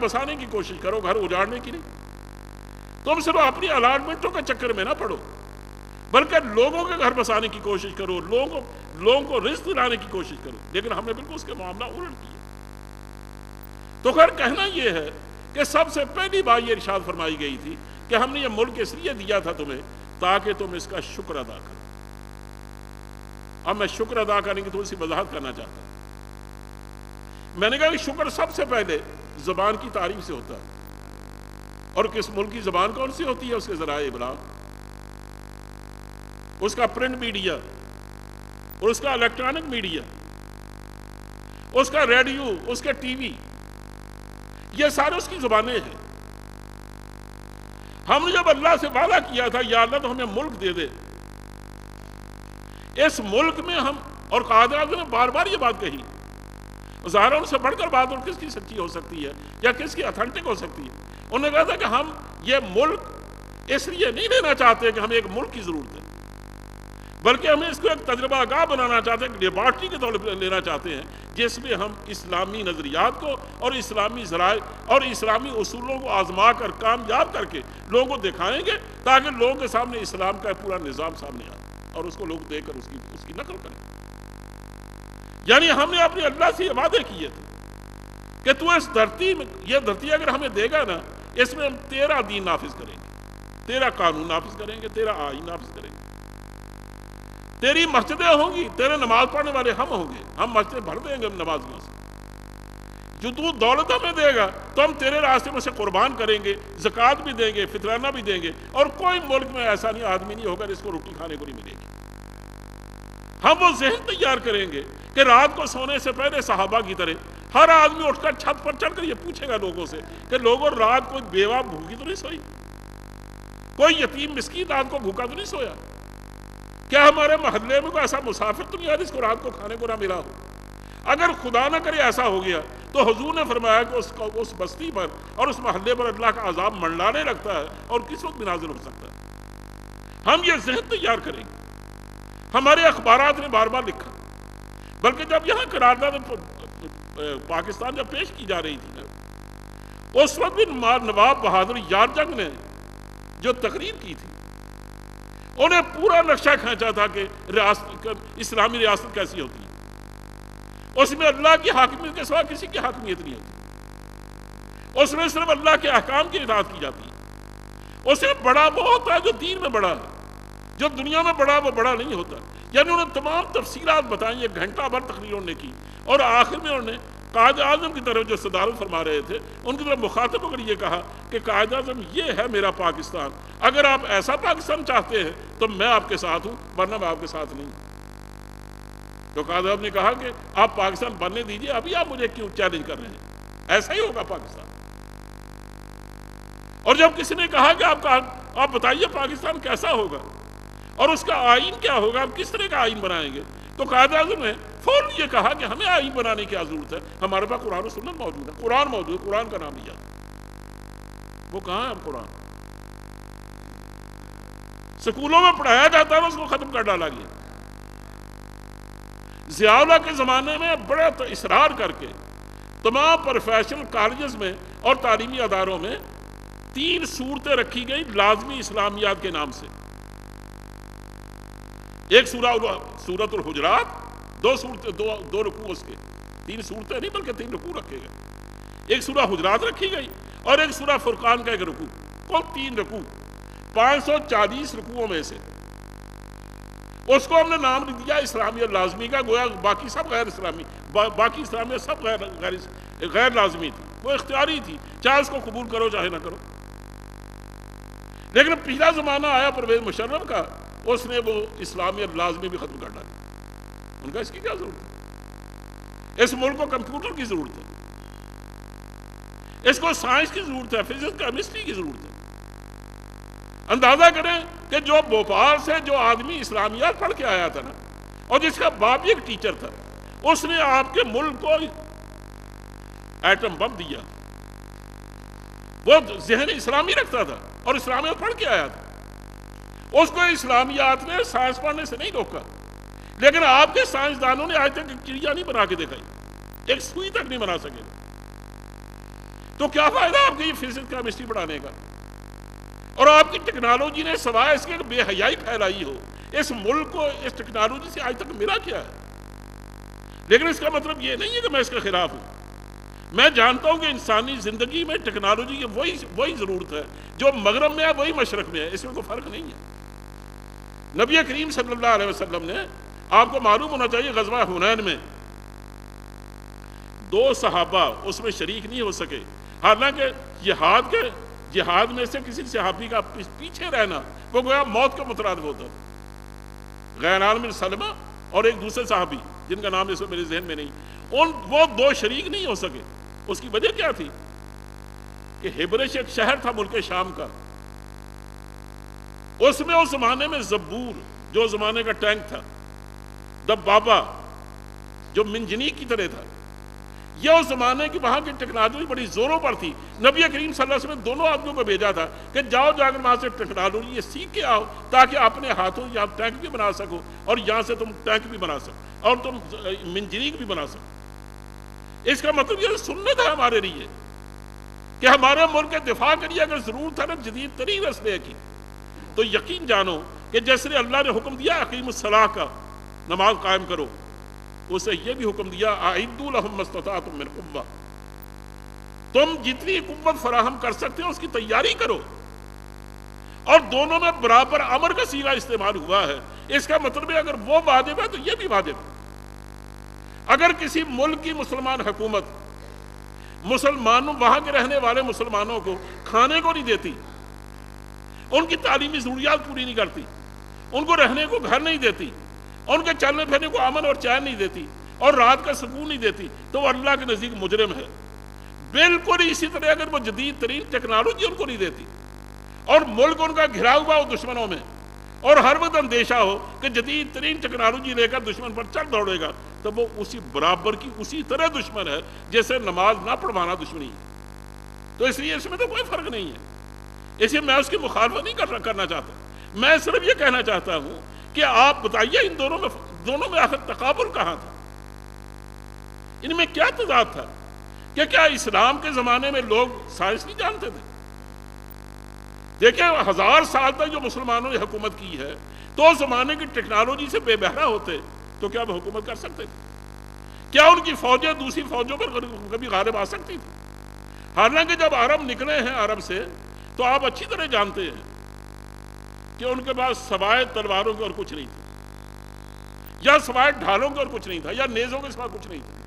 بسانے کی کوشش کرو، گھر اجاڑنے کی نہیں۔ تم صرف اپنی الاٹمنٹوں کے چکر میں نہ پڑو، بلکہ لوگوں کے گھر بسانے کی کوشش کرو، لوگوں کو رزق دلانے کی کوشش کرو۔ لیکن ہم نے بالکل اس کے معاملہ الٹ کیا۔ تو خیر کہنا یہ ہے کہ سب سے پہلی بار یہ ارشاد فرمائی گئی تھی کہ ہم نے یہ ملک اس لیے دیا تھا تمہیں تاکہ تم اس کا شکر ادا کرو۔ اب میں شکر ادا کرنے کی تھوڑی سی وضاحت کرنا چاہتا ہوں۔ میں نے کہا کہ شکر سب سے پہلے زبان کی تعریف سے ہوتا ہے، اور کس ملک کی زبان کون سی ہوتی ہے؟ اس کے ذرائع ابلاغ، اس کا پرنٹ میڈیا، اور اس کا الیکٹرانک میڈیا، اس کا ریڈیو، اس کے ٹی وی، یہ سارے اس کی زبانیں ہیں۔ ہم نے جب اللہ سے وعدہ کیا تھا یا اللہ تو ہمیں ملک دے دے، اس ملک میں ہم، اور قائد اعظم نے بار بار یہ بات کہی، ظاہر ان سے بڑھ کر بات اور کس کی سچی ہو سکتی ہے یا کس کی اتھینٹک ہو سکتی ہے؟ انہوں نے کہا تھا کہ ہم یہ ملک اس لیے نہیں لینا چاہتے کہ ہمیں ایک ملک کی ضرورت ہے، بلکہ ہم اس کو ایک تجربہ گاہ بنانا چاہتے ہیں، ایک لیبارٹری کے طور پر لینا چاہتے ہیں، جس میں ہم اسلامی نظریات کو اور اسلامی ذرائع اور اسلامی اصولوں کو آزما کر کامیاب کر کے لوگوں کو دکھائیں گے، تاکہ لوگوں کے سامنے اسلام کا پورا نظام سامنے آئے اور اس کو لوگ دیکھ کر اس کی نقل کریں۔ یعنی ہم نے اپنے اللہ سے یہ وعدے کیے تھے کہ تو اس دھرتی میں، یہ دھرتی اگر ہمیں دے گا نا، اس میں ہم تیرا دین نافذ کریں گے، تیرا قانون نافذ کریں گے، تیرا آئین نافذ کریں گے، تیری مسجدیں ہوں گی، تیرے نماز پڑھنے والے ہم ہوں گے، ہم مسجدیں بھر دیں گے نمازیوں سے، جو تو دولت ہمیں دے گا تو ہم تیرے راستے میں سے قربان کریں گے، زکوٰۃ بھی دیں گے، فطرانہ بھی دیں گے، اور کوئی ملک میں ایسا نہیں آدمی نہیں ہوگا جس کو روٹی کھانے کو نہیں ملے گی۔ ہم وہ ذہن تیار کریں گے کہ رات کو سونے سے پہلے صحابہ کی طرح ہر آدمی اٹھ کر چھت پر چڑھ کر یہ پوچھے گا لوگوں سے کہ لوگوں رات کو بیوہ بھوکی تو نہیں سوئی، کوئی یتیم مسکین رات کو بھوکا تو نہیں سویا، کیا ہمارے محلے میں کوئی ایسا مسافر تو نہیں ہے جس کو رات کو کھانے کو نہ ملا ہو؟ اگر خدا نہ کرے ایسا ہو گیا تو حضور نے فرمایا کہ اس بستی پر اور اس محلے پر اللہ کا عذاب منڈلانے لگتا ہے اور کس وقت بھی نازل ہو سکتا ہے۔ ہم یہ ذہن تیار کریں گے۔ ہمارے اخبارات نے بار بار لکھا، بلکہ جب یہاں قرارداد پاکستان جب پیش کی جا رہی تھی نا، اس وقت بھی نواب بہادر یار جنگ نے جو تقریر کی تھی، انہیں پورا نقشہ کھینچا تھا کہ اسلامی ریاست کیسی ہوتی ہے۔ اس میں اللہ کی حاکمیت کے سوا کسی کی حاکمیت نہیں ہوتی، اس میں صرف اللہ کے احکام کی اطاعت کی جاتی ہے۔ اس میں بڑا وہ ہوتا ہے جو دین میں بڑا ہے، جو دنیا میں بڑا وہ بڑا نہیں ہوتا۔ یعنی انہوں نے تمام تفصیلات بتائیں، ایک گھنٹہ بھر تقریر انہوں نے کی، اور آخر میں انہوں نے قائد اعظم کی طرف جو صدارت فرما رہے تھے ان کی طرف مخاطب ہو کر یہ کہا کہ قائد اعظم یہ ہے میرا پاکستان، اگر آپ ایسا پاکستان چاہتے ہیں تو میں آپ کے ساتھ ہوں، ورنہ میں آپ کے ساتھ نہیں ہوں۔ تو قائد اعظم نے کہا کہ آپ پاکستان بننے دیجئے، ابھی آپ مجھے کیوں چیلنج کر رہے ہیں؟ ایسا ہی ہوگا پاکستان۔ اور جب کسی نے کہا کہ آپ بتائیے پاکستان کیسا ہوگا اور اس کا آئین کیا ہوگا، آپ کس طرح کا آئین بنائیں گے، تو قائد اعظم نے فوراً یہ کہا کہ ہمیں آئین بنانے کی ضرورت ہے، ہمارے پاس قرآن و سنت موجود ہے، قرآن موجود ہے، قرآن کا نام لیا۔ وہ کہاں ہے اب قرآن؟ سکولوں میں پڑھایا جاتا ہے، اس کو ختم کر ڈالا گیا۔ ضیاء اللہ کے زمانے میں بڑے اصرار کر کے تمام پروفیشنل کالجز میں اور تعلیمی اداروں میں 3 صورتیں رکھی گئی لازمی اسلامیات کے نام سے۔ ایک سورۃ الحجرات، 2 صورتیں، 2 رکوع اس کے، 3 صورتیں نہیں بلکہ 3 رکوع رکھے گئے۔ ایک سورہ حجرات رکھی گئی اور ایک سورہ فرقان کا ایک رکوع، کل 3 رکوع 540 رکوعوں میں سے۔ اس کو ہم نے نام دیا اسلامیہ لازمی کا، گویا باقی سب غیر اسلامی، باقی اسلامیہ سب غیر لازمی تھی، وہ اختیاری تھی، چاہے اس کو قبول کرو چاہے نہ کرو۔ لیکن پہلا زمانہ آیا پرویز مشرف کا، اس نے وہ اسلامیہ لازمی بھی ختم کر ڈالی۔ ان کا اس کی کیا ضرورت ہے؟ اس ملک کو کمپیوٹر کی ضرورت ہے، اس کو سائنس کی ضرورت ہے، فزکس کیمسٹری کی ضرورت ہے۔ اندازہ کریں کہ جو بھوپال سے جو آدمی اسلامیات پڑھ کے آیا تھا نا، اور جس کا باپ بھی ایک ٹیچر تھا، اس نے آپ کے ملک کو ایٹم بم دیا۔ وہ ذہن اسلامی رکھتا تھا اور اسلامیات پڑھ کے آیا تھا، اس کو اسلامیات نے سائنس پڑھنے سے نہیں روکا۔ لیکن آپ کے سائنسدانوں نے آج تک ایک چڑیا نہیں بنا کے دکھائی، ایک سوئی تک نہیں بنا سکے۔ تو کیا فائدہ آپ کی یہ فزکس کیمسٹری پڑھانے کا؟ اور آپ کی ٹیکنالوجی نے سوائے اس کے بے حیائی پھیلائی ہو، اس ملک کو اس ٹیکنالوجی سے آج تک ملا کیا ہے؟ لیکن اس کا مطلب یہ نہیں ہے کہ میں اس کے خلاف ہوں. میں جانتا ہوں کہ انسانی زندگی میں ٹیکنالوجی کی وہی ضرورت ہے جو مغرب میں ہے، وہی مشرق میں ہے، اس میں کوئی فرق نہیں ہے. نبی کریم صلی اللہ علیہ وسلم نے، آپ کو معلوم ہونا چاہیے، غزوہ حنین میں 2 صحابہ اس میں شریک نہیں ہو سکے، حالانکہ جہاد میں سے کسی صحابی کا پیچھے رہنا وہ گویا موت کا مترادف ہوتا. غیران بن سلمہ اور ایک دوسرے صحابی جن کا نام اس میں میرے ذہن میں نہیں، وہ 2 شریک نہیں ہو سکے. اس کی وجہ کیا تھی؟ کہ ہبرش ایک شہر تھا ملک شام کا، اس میں اس زمانے میں زبور جو زمانے کا ٹینک تھا، دبابہ جو منجنیق کی طرح تھا، یہ اس زمانے کی وہاں کی ٹیکنالوجی بڑی زوروں پر تھی. نبی کریم صلی اللہ علیہ وسلم نے دونوں آدمیوں کو بھیجا تھا کہ جا کر وہاں سے ٹیکنالوجی یہ سیکھ کے آؤ تاکہ اپنے ہاتھوں یہاں ٹینک بھی بنا سکو، اور یہاں سے تم ٹینک بھی بنا سکو اور تم منجنیق بھی بنا سکو. اس کا مطلب یہ سنت ہے ہمارے لیے کہ ہمارے ملک کے دفاع کے لیے اگر ضرورت ہے نا جدید ترین اسلحے کی، تو یقین جانو کہ جیسے اللہ نے حکم دیا اقیم الصلاۃ کا، نماز قائم کرو، اسے یہ بھی حکم دیا اعدوا لهم ما استطعتم من قوة، تم جتنی قوت فراہم کر سکتے ہو اس کی تیاری کرو. اور دونوں میں برابر امر کا صیغہ استعمال ہوا ہے. اس کا مطلب ہے اگر وہ واجب ہے تو یہ بھی واجب ہے. اگر کسی ملک کی مسلمان حکومت مسلمانوں، وہاں کے رہنے والے مسلمانوں کو کھانے کو نہیں دیتی، ان کی تعلیمی ضروریات پوری نہیں کرتی، ان کو رہنے کو گھر نہیں دیتی، ان کے چلنے پھرنے کو امن اور چین نہیں دیتی، اور رات کا سکون نہیں دیتی، تو وہ اللہ کے نزدیک مجرم ہے. بالکل اسی طرح اگر وہ جدید ترین ٹیکنالوجی ان کو نہیں دیتی اور ملک ان کا گھرا ہوا ہو دشمنوں میں، اور ہر وقت اندیشہ ہو کہ جدید ترین ٹیکنالوجی لے کر دشمن پر چل دوڑے گا، تو وہ اسی برابر کی اسی طرح دشمن ہے جیسے نماز نہ پڑھوانا دشمنی ہے. تو اس لیے اس میں تو کوئی فرق نہیں ہے. اس لیے میں اس کی مخالفت نہیں کرنا چاہتا. میں صرف یہ کہنا چاہتا ہوں کہ آپ بتائیے ان دونوں میں آخر تقابل کہاں تھا؟ ان میں کیا تضاد تھا؟ کہ کیا اسلام کے زمانے میں لوگ سائنس نہیں جانتے تھے؟ دیکھیں 1000 سال تک جو مسلمانوں نے حکومت کی ہے، تو اس زمانے کی ٹیکنالوجی سے بے بہرا ہوتے تو کیا وہ حکومت کر سکتے تھے؟ کیا ان کی فوجیں دوسری فوجوں پر کبھی غالب آ سکتی تھی؟ حالانکہ جب عرب نکلے ہیں عرب سے، تو آپ اچھی طرح جانتے ہیں کہ ان کے پاس سوائے تلواروں کے اور کچھ نہیں تھا، یا سوائے ڈھالوں کے اور کچھ نہیں تھا، یا نیزوں کے سوا کچھ نہیں تھا.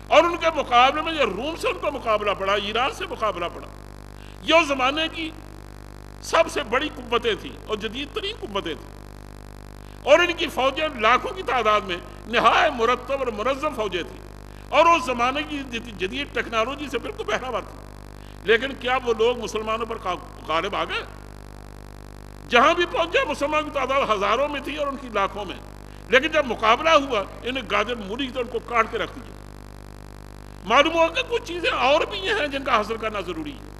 اور ان کے مقابلے میں یہ روم سے ان کا مقابلہ پڑا، ایران سے مقابلہ پڑا. یہ اس زمانے کی سب سے بڑی قوتیں تھیں اور جدید ترین قوتیں تھیں، اور ان کی فوجیں لاکھوں کی تعداد میں نہایت مرتب اور منظم فوجیں تھیں، اور اس زمانے کی جدید ٹیکنالوجی سے بالکل بہرا تھی. لیکن کیا وہ لوگ مسلمانوں پر غالب آ گئے؟ جہاں بھی پہنچے مسلمان کی تعداد ہزاروں میں تھی اور ان کی لاکھوں میں، لیکن جب مقابلہ ہوا انہیں گاجر مولی تو ان کو کاٹ کے رکھ دیا. معلوم ہوا کہ کچھ چیزیں اور بھی ہیں جن کا حاصل کرنا ضروری ہے،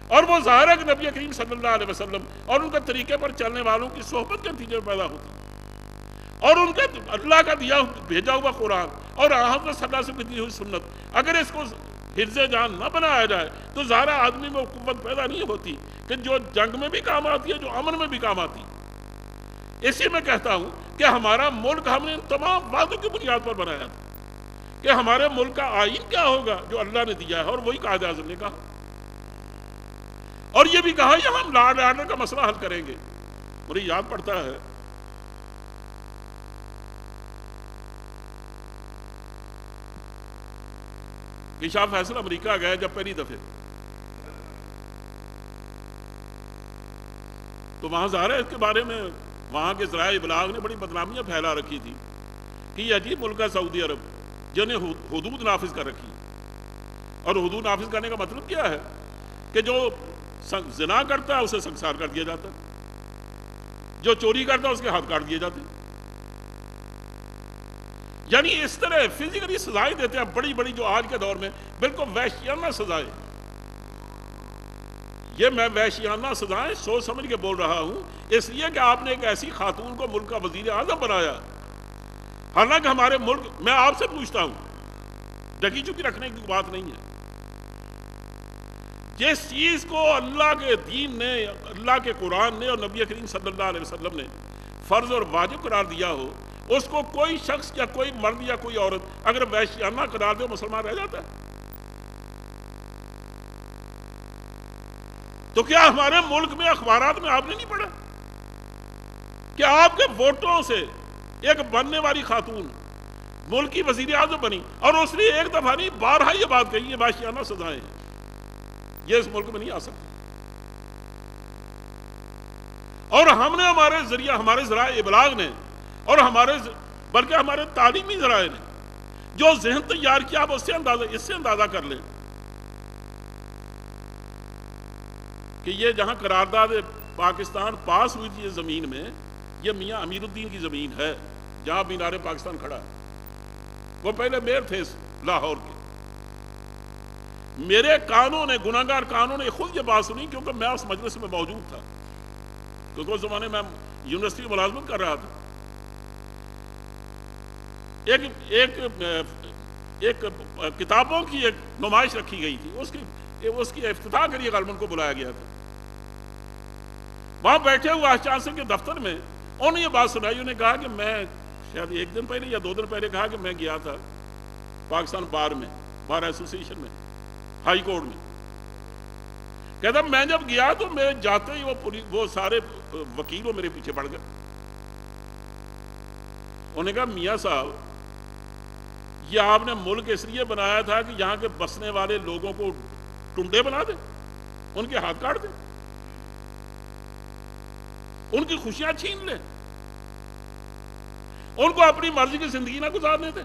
اور وہ ظاہر ہے کہ نبی کریم صلی اللہ علیہ وسلم اور ان کے طریقے پر چلنے والوں کی صحبت کے نتیجے میں پیدا ہوتی ہے، اور ان کے اللہ کا بھیجا ہوا قرآن اور حضرت صلی اللہ علیہ وسلم کی دی ہوئی سنت، اگر اس کو حفظ جان نہ بنایا جائے تو ظاہر آدمی میں قوت پیدا نہیں ہوتی کہ جو جنگ میں بھی کام آتی ہے، جو امن میں بھی کام آتی ہے. اسی میں کہتا ہوں کہ ہمارا ملک ہم نے ان تمام وعدوں کی بنیاد پر بنایا تھا کہ ہمارے ملک کا آئین کیا ہوگا جو اللہ نے دیا ہے، اور وہی قائد اعظم نے کہا، اور یہ بھی کہا یہ ہم لا اینڈ آرڈر کا مسئلہ حل کریں گے. مجھے یاد پڑتا ہے کہ شاہ فیصل امریکہ گئے جب پہلی دفعہ، تو وہاں ظاہر ہے اس کے بارے میں وہاں کے ذرائع ابلاغ نے بڑی بدنامیاں پھیلا رکھی تھی کہ یہ عجیب ملک ہے سعودی عرب جنہیں حدود نافذ کر رکھی. اور حدود نافذ کرنے کا مطلب کیا ہے کہ جو زنا کرتا ہے اسے سنسار کر دیا جاتا ہے، جو چوری کرتا ہے اس کے ہاتھ کاٹ دیے جاتے ہیں. یعنی اس طرح فزیکلی سزائیں دیتے ہیں بڑی بڑی، جو آج کے دور میں بالکل وحشیانہ سزائیں. یہ میں وحشیانہ سزائیں سوچ سمجھ کے بول رہا ہوں، اس لیے کہ آپ نے ایک ایسی خاتون کو ملک کا وزیر اعظم بنایا. حالانکہ ہمارے ملک، میں آپ سے پوچھتا ہوں، ڈکی چکی رکھنے کی بات نہیں ہے، جس چیز کو اللہ کے دین نے، اللہ کے قرآن نے اور نبی کریم صلی اللہ علیہ وسلم نے فرض اور واجب قرار دیا ہو، اس کو کوئی شخص یا کوئی مرد یا کوئی عورت اگر وحشیانہ قرار دے، مسلمان رہ جاتا ہے؟ تو کیا ہمارے ملک میں اخبارات میں آپ نے نہیں پڑھا کہ آپ کے ووٹوں سے ایک بننے والی خاتون ملک کی وزیر اعظم بنی اور اس نے ایک دفعہ نہیں بارہا یہ بات کہی ہے وحشیانہ سزائیں ہیں، یہ اس ملک میں نہیں آ سکتی؟ اور ہم نے ہمارے ذرائع ابلاغ نے اور بلکہ ہمارے تعلیمی ذرائع نے جو ذہن تیار کیا، آپ اس سے اندازہ کر لیں کہ یہ جہاں قرارداد پاکستان پاس ہوئی تھی، یہ زمین میں، یہ میاں امیر الدین کی زمین ہے جہاں مینار پاکستان کھڑا ہے۔ وہ پہلے میئر تھے لاہور کے۔ میرے کانوں نے، گناہگار کانوں نے خود یہ بات سنی، کیونکہ میں اس مجلس میں موجود تھا، کیونکہ اس زمانے میں یونیورسٹی میں ملازمت کر رہا تھا۔ ایک کتابوں کی ایک نمائش رکھی گئی تھی، اس کی افتتاح کے لیے غالباً کو بلایا گیا تھا۔ وہاں بیٹھے ہوئے وائس چانسلر کے دفتر میں انہوں نے یہ بات سنائی۔ انہوں نے کہا کہ میں شاید ایک دن پہلے یا 2 دن پہلے کہا کہ میں گیا تھا پاکستان بار ایسوسی ایشن میں، ہائی کورٹ میں۔ کہتا میں جب گیا تو میرے جاتے ہی وہ سارے وکیل وہ میرے پیچھے پڑ گئے۔ انہوں نے کہا میاں صاحب، یہ آپ نے ملک اس لیے بنایا تھا کہ یہاں کے بسنے والے لوگوں کو ٹنڈے بنا دیں، ان کے ہاتھ کاٹ دیں، ان کی خوشیاں چھین لیں، ان کو اپنی مرضی کی زندگی نہ گزارنے دیں۔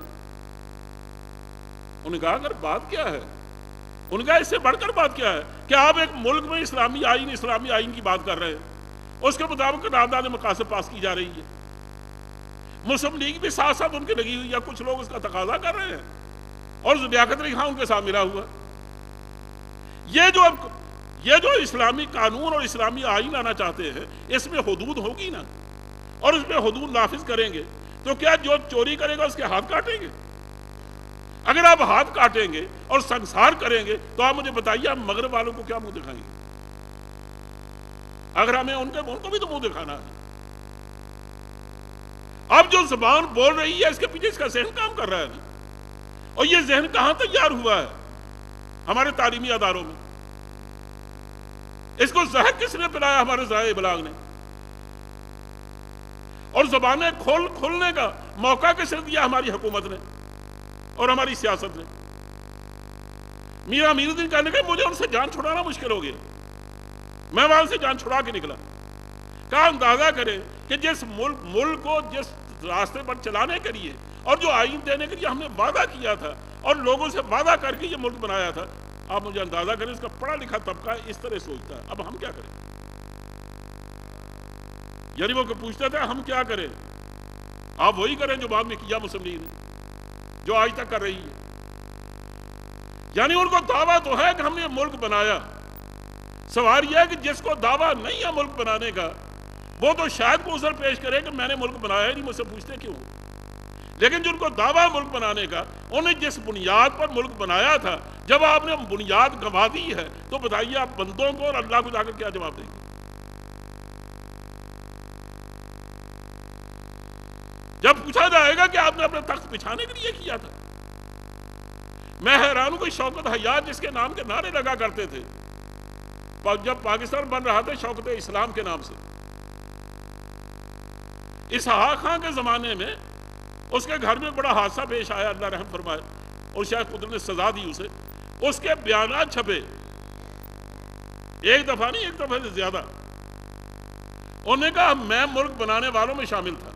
انہوں نے کہا اگر بات کیا ہے، انہوں نے کہا اس سے بڑھ کر بات کیا ہے کہ آپ ایک ملک میں اسلامی آئین کی بات کر رہے ہیں، اس کے مطابق قرارداد مقاصد پاس کی جا رہی ہے، مسلم لیگ بھی ساتھ ساتھ ان کی لگی ہوئی ہے، کچھ لوگ اس کا تقاضا کر رہے ہیں اور لیاقت علی خان ان کے ساتھ ملا ہوا ہے۔ یہ جو اسلامی قانون اور اسلامی آئین لانا چاہتے ہیں، اس میں حدود ہوگی نا، اور اس میں حدود نافذ کریں گے تو کیا جو چوری کرے گا اس کے ہاتھ کاٹیں گے؟ اگر آپ ہاتھ کاٹیں گے اور سنسار کریں گے تو آپ مجھے بتائیے آپ مغرب والوں کو کیا منہ دکھائیں گے؟ اگر ہمیں ان کو بھی تو منہ دکھانا ہے۔ اب جو زبان بول رہی ہے اس کے پیچھے اس کا ذہن کام کر رہا ہے، اور یہ ذہن کہاں تیار ہوا ہے؟ ہمارے تعلیمی اداروں میں۔ اس کو زہر کس نے پلایا؟ ہمارے ذرائع ابلاغ نے۔ اور زبانیں کھولنے کا موقع کس نے دیا؟ ہماری حکومت نے اور ہماری سیاست نے۔ میاں امیر الدین کہنے کہ مجھے ان سے جان چھڑانا مشکل ہو گیا، میں وہاں سے جان چھڑا کے نکلا۔ کہا اندازہ کریں کہ جس ملک کو جس راستے پر چلانے کے لیے اور جو آئین دینے کے لیے ہم نے وعدہ کیا تھا اور لوگوں سے وعدہ کر کے یہ ملک بنایا تھا، آپ مجھے اندازہ کریں اس کا پڑھا لکھا طبقہ اس طرح سوچتا ہے۔ اب ہم کیا کریں؟ یعنی وہ پوچھتا تھا ہم کیا کریں؟ آپ وہی کریں جو بعد میں کیا مسلم لیگ نے، جو آج تک کر رہی ہے۔ یعنی ان کو دعویٰ تو ہے کہ ہم نے یہ ملک بنایا۔ سوال یہ ہے کہ جس کو دعویٰ نہیں ہے ملک بنانے کا، وہ تو شاید کو عذر پیش کرے کہ میں نے ملک بنایا نہیں، مجھ سے پوچھتے کیوں؟ لیکن جن کو دعویٰ ملک بنانے کا، انہیں جس بنیاد پر ملک بنایا تھا، جب آپ نے بنیاد گنوا دی ہے تو بتائیے آپ بندوں کو اور اللہ کو جا کر کیا جواب دیں گے؟ جب پوچھا جائے گا کہ آپ نے اپنے تخت بچھانے کے لیے کیا تھا۔ میں حیران ہوں کہ شوکت حیات جس کے نام کے نعرے لگا کرتے تھے، جب پاکستان بن رہا تھا شوکت اسلام کے نام سے، اسحاق خان کے زمانے میں اس کے گھر میں بڑا حادثہ پیش آیا، اللہ رحم فرمائے، اور شاید قدرت نے سزا دی اسے۔ اس کے بیانات چھپے، ایک دفعہ نہیں، ایک دفعہ سے زیادہ۔ انہوں نے کہا میں ملک بنانے والوں میں شامل تھا،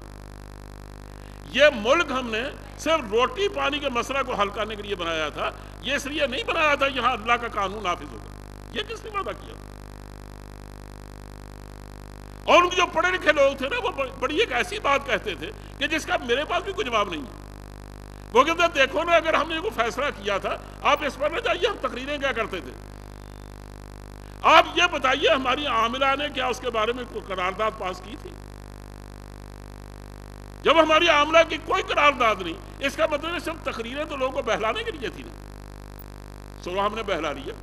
یہ ملک ہم نے صرف روٹی پانی کے مسئلہ کو حل کرنے کے لیے بنایا تھا، یہ اس لیے نہیں بنایا تھا یہاں اللہ کا قانون نافذ ہوگا۔ یہ کس نے وعدہ کیا؟ اور ان کے جو پڑھے لکھے لوگ تھے نا، وہ بڑی ایک ایسی بات کہتے تھے کہ جس کا میرے پاس بھی کوئی جواب نہیں ہے۔ وہ کہتے ہیں دیکھو نا، اگر ہم نے کوئی فیصلہ کیا تھا آپ اس پر نہ جائیے، ہم تقریریں کیا کرتے تھے، آپ یہ بتائیے ہماری عاملہ نے کیا اس کے بارے میں کوئی قرارداد پاس کی تھی؟ جب ہماری عاملہ کی کوئی قرارداد نہیں، اس کا مطلب صرف تقریریں تو لوگوں کو بہلانے کے لیے تھی نا، سو ہم نے بہلا لیا۔